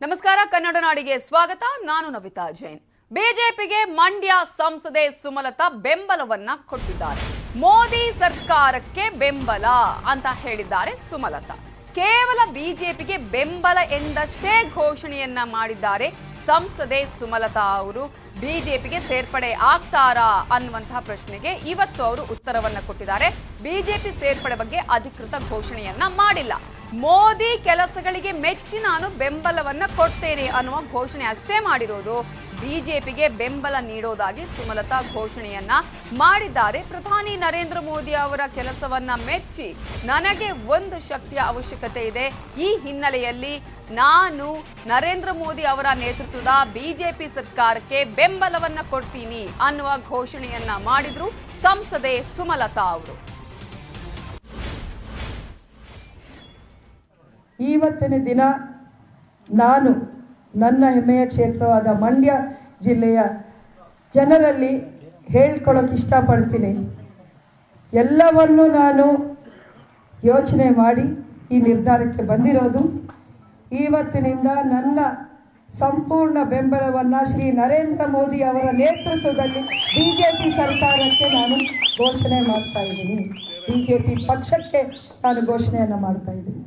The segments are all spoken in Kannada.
ನಮಸ್ಕಾರ ಕನ್ನಡ ನಾಡಿಗೆ ಸ್ವಾಗತ. ನಾನು ನವಿತಾ ಜೈನ್. ಬಿಜೆಪಿಗೆ ಮಂಡ್ಯ ಸಂಸದೆ ಸುಮಲತಾ ಬೆಂಬಲವನ್ನ ಕೊಟ್ಟಿದ್ದಾರೆ. ಮೋದಿ ಸರ್ಕಾರಕ್ಕೆ ಬೆಂಬಲ ಅಂತ ಹೇಳಿದ್ದಾರೆ ಸುಮಲತಾ. ಕೇವಲ ಬಿಜೆಪಿಗೆ ಬೆಂಬಲ ಎಂದಷ್ಟೇ ಘೋಷಣೆಯನ್ನ ಮಾಡಿದ್ದಾರೆ ಸಂಸದೆ ಸುಮಲತಾ ಅವರು. ಬಿಜೆಪಿಗೆ ಸೇರ್ಪಡೆ ಆಗ್ತಾರಾ ಅನ್ನುವಂತಹ ಪ್ರಶ್ನೆಗೆ ಇವತ್ತು ಅವರು ಉತ್ತರವನ್ನ ಕೊಟ್ಟಿದ್ದಾರೆ. ಬಿಜೆಪಿ ಸೇರ್ಪಡೆ ಬಗ್ಗೆ ಅಧಿಕೃತ ಘೋಷಣೆಯನ್ನ ಮಾಡಿಲ್ಲ. ಮೋದಿ ಕೆಲಸಗಳಿಗೆ ಮೆಚ್ಚಿ ನಾನು ಬೆಂಬಲವನ್ನ ಕೊಡ್ತೇನೆ ಅನ್ನುವ ಘೋಷಣೆ ಅಷ್ಟೇ ಮಾಡಿರೋದು. ಬಿಜೆಪಿಗೆ ಬೆಂಬಲ ನೀಡೋದಾಗಿ ಸುಮಲತಾ ಘೋಷಣೆಯನ್ನ ಮಾಡಿದ್ದಾರೆ. ಪ್ರಧಾನಿ ನರೇಂದ್ರ ಮೋದಿ ಅವರ ಕೆಲಸವನ್ನ ಮೆಚ್ಚಿ ನನಗೆ ಒಂದು ಶಕ್ತಿಯ ಅವಶ್ಯಕತೆ ಇದೆ. ಈ ಹಿನ್ನೆಲೆಯಲ್ಲಿ ನಾನು ನರೇಂದ್ರ ಮೋದಿ ಅವರ ನೇತೃತ್ವದ ಬಿಜೆಪಿ ಸರ್ಕಾರಕ್ಕೆ ಬೆಂಬಲವನ್ನ ಕೊಡ್ತೀನಿ ಅನ್ನುವ ಘೋಷಣೆಯನ್ನ ಮಾಡಿದ್ರು ಸಂಸದೆ ಸುಮಲತಾ ಅವರು. ಇವತ್ತಿನ ದಿನ ನಾನು ನನ್ನ ಹೆಮ್ಮೆಯ ಕ್ಷೇತ್ರವಾದ ಮಂಡ್ಯ ಜಿಲ್ಲೆಯ ಜನರಲ್ಲಿ ಹೇಳ್ಕೊಳ್ಳೋಕೆ ಇಷ್ಟಪಡ್ತೀನಿ. ಎಲ್ಲವನ್ನು ನಾನು ಯೋಚನೆ ಮಾಡಿ ಈ ನಿರ್ಧಾರಕ್ಕೆ ಬಂದಿರೋದು. ಇವತ್ತಿನಿಂದ ನನ್ನ ಸಂಪೂರ್ಣ ಬೆಂಬಲವನ್ನು ಶ್ರೀ ನರೇಂದ್ರ ಮೋದಿ ಅವರ ನೇತೃತ್ವದಲ್ಲಿ ಬಿಜೆಪಿ ಸರ್ಕಾರಕ್ಕೆ ನಾನು ಘೋಷಣೆ ಮಾಡ್ತಾ ಇದ್ದೀನಿ. ಬಿಜೆಪಿ ಪಕ್ಷಕ್ಕೆ ನಾನು ಘೋಷಣೆಯನ್ನು ಮಾಡ್ತಾ ಇದ್ದೀನಿ.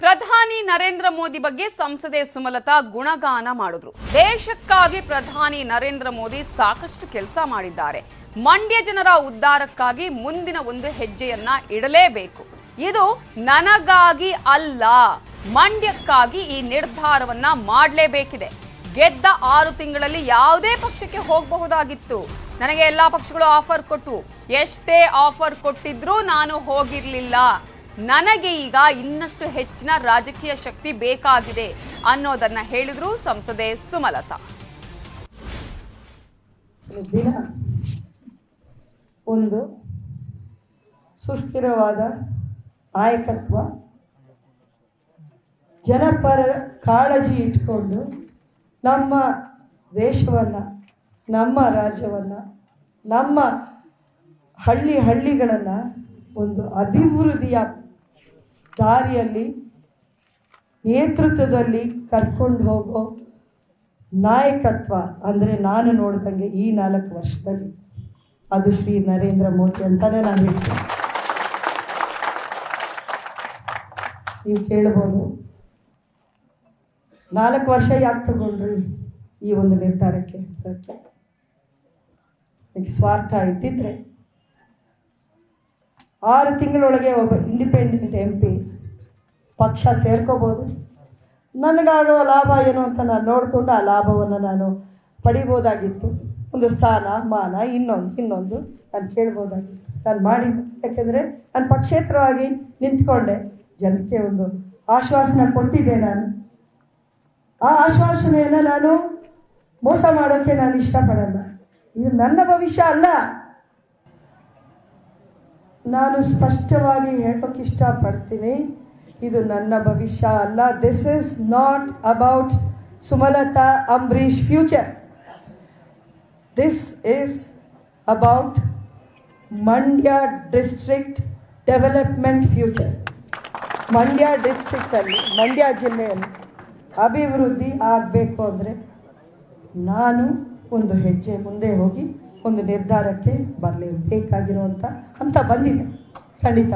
ಪ್ರಧಾನಿ ನರೇಂದ್ರ ಮೋದಿ ಬಗ್ಗೆ ಸಂಸದೆ ಸುಮಲತಾ ಗುಣಗಾನ ಮಾಡಿದ್ರು. ದೇಶಕ್ಕಾಗಿ ಪ್ರಧಾನಿ ನರೇಂದ್ರ ಮೋದಿ ಸಾಕಷ್ಟು ಕೆಲಸ ಮಾಡಿದ್ದಾರೆ. ಮಂಡ್ಯ ಜನರ ಉದ್ಧಾರಕ್ಕಾಗಿ ಮುಂದಿನ ಒಂದು ಹೆಜ್ಜೆಯನ್ನ ಇಡಲೇಬೇಕು. ಇದು ನನಗಾಗಿ ಅಲ್ಲ, ಮಂಡ್ಯಕ್ಕಾಗಿ ಈ ನಿರ್ಧಾರವನ್ನ ಮಾಡಲೇಬೇಕಿದೆ. ಗೆದ್ದ 6 ತಿಂಗಳಲ್ಲಿ ಯಾವುದೇ ಪಕ್ಷಕ್ಕೆ ಹೋಗಬಹುದಾಗಿತ್ತು. ನನಗೆ ಎಲ್ಲಾ ಪಕ್ಷಗಳು ಆಫರ್ ಕೊಟ್ಟು ಎಷ್ಟೇ ಆಫರ್ ಕೊಟ್ಟಿದ್ರೂ ನಾನು ಹೋಗಿರ್ಲಿಲ್ಲ. ನನಗೆ ಈಗ ಇನ್ನಷ್ಟು ಹೆಚ್ಚಿನ ರಾಜಕೀಯ ಶಕ್ತಿ ಬೇಕಾಗಿದೆ ಅನ್ನೋದನ್ನ ಹೇಳಿದ್ರು ಸಂಸದೆ ಸುಮಲತಾ. ದಿನ ಒಂದು ಸುಸ್ಥಿರವಾದ ನಾಯಕತ್ವ, ಜನಪರ ಕಾಳಜಿ ಇಟ್ಕೊಂಡು ನಮ್ಮ ದೇಶವನ್ನು, ನಮ್ಮ ರಾಜ್ಯವನ್ನು, ನಮ್ಮ ಹಳ್ಳಿಗಳನ್ನು ಒಂದು ಅಭಿವೃದ್ಧಿಯ ದಾರಿಯಲ್ಲಿ ನೇತೃತ್ವದಲ್ಲಿ ಕರ್ಕೊಂಡು ಹೋಗೋ ನಾಯಕತ್ವ ಅಂದರೆ ನಾನು ನೋಡಿದಂಗೆ ಈ 4 ವರ್ಷದಲ್ಲಿ ಅದು ಶ್ರೀ ನರೇಂದ್ರ ಮೋದಿ ಅಂತಾನೆ ನಾನು ಹೇಳ್ತೀನಿ. ನೀವು ಕೇಳ್ಬೋದು 4 ವರ್ಷ ಯಾಕೆ ತಗೊಂಡ್ರಿ ಈ ಒಂದು ನಿರ್ಧಾರಕ್ಕೆ? ಸ್ವಾರ್ಥ ಇದ್ದಿದ್ರೆ 6 ತಿಂಗಳೊಳಗೆ ಒಬ್ಬ ಇಂಡಿಪೆಂಡೆಂಟ್ MP ಪಕ್ಷ ಸೇರ್ಕೋಬೋದು. ನನಗಾಗೋ ಲಾಭ ಏನು ಅಂತ ನಾನು ನೋಡಿಕೊಂಡು ಆ ಲಾಭವನ್ನು ನಾನು ಪಡಿಬೋದಾಗಿತ್ತು. ಒಂದು ಸ್ಥಾನ ಮಾನ ಇನ್ನೊಂದು ನಾನು ಕೇಳ್ಬೋದಾಗಿತ್ತು. ನಾನು ಮಾಡಿದ್ದೆ. ಯಾಕೆಂದರೆ ನಾನು ಪಕ್ಷೇತರವಾಗಿ ನಿಂತ್ಕೊಂಡೆ. ಜನಕ್ಕೆ ಒಂದು ಆಶ್ವಾಸನೆ ಕೊಟ್ಟಿದ್ದೆ. ನಾನು ಆ ಆಶ್ವಾಸನೆಯನ್ನು ನಾನು ಮೋಸ ಮಾಡೋಕ್ಕೆ ನಾನು ಇಷ್ಟಪಡಲ್ಲ. ಇದು ನನ್ನ ಭವಿಷ್ಯ ಅಲ್ಲ. ನಾನು ಸ್ಪಷ್ಟವಾಗಿ ಹೇಳೋಕ್ಕೆ ಇಷ್ಟಪಡ್ತೀನಿ, ಇದು ನನ್ನ ಭವಿಷ್ಯ ಅಲ್ಲ. This is not about Sumalatha Ambareesh future. This is about Mandya district development future. Mandya ಡಿಸ್ಟ್ರಿಕ್ಟಲ್ಲಿ, ಮಂಡ್ಯ ಜಿಲ್ಲೆಯಲ್ಲಿ ಅಭಿವೃದ್ಧಿ ಆಗಬೇಕು ಅಂದರೆ ನಾನು ಒಂದು ಹೆಜ್ಜೆ ಮುಂದೆ ಹೋಗಿ ಒಂದು ನಿರ್ಧಾರಕ್ಕೆ ಬರಲೇಬೇಕಾಗಿರುವಂಥ ಹಂತ ಬಂದಿದೆ. ಖಂಡಿತ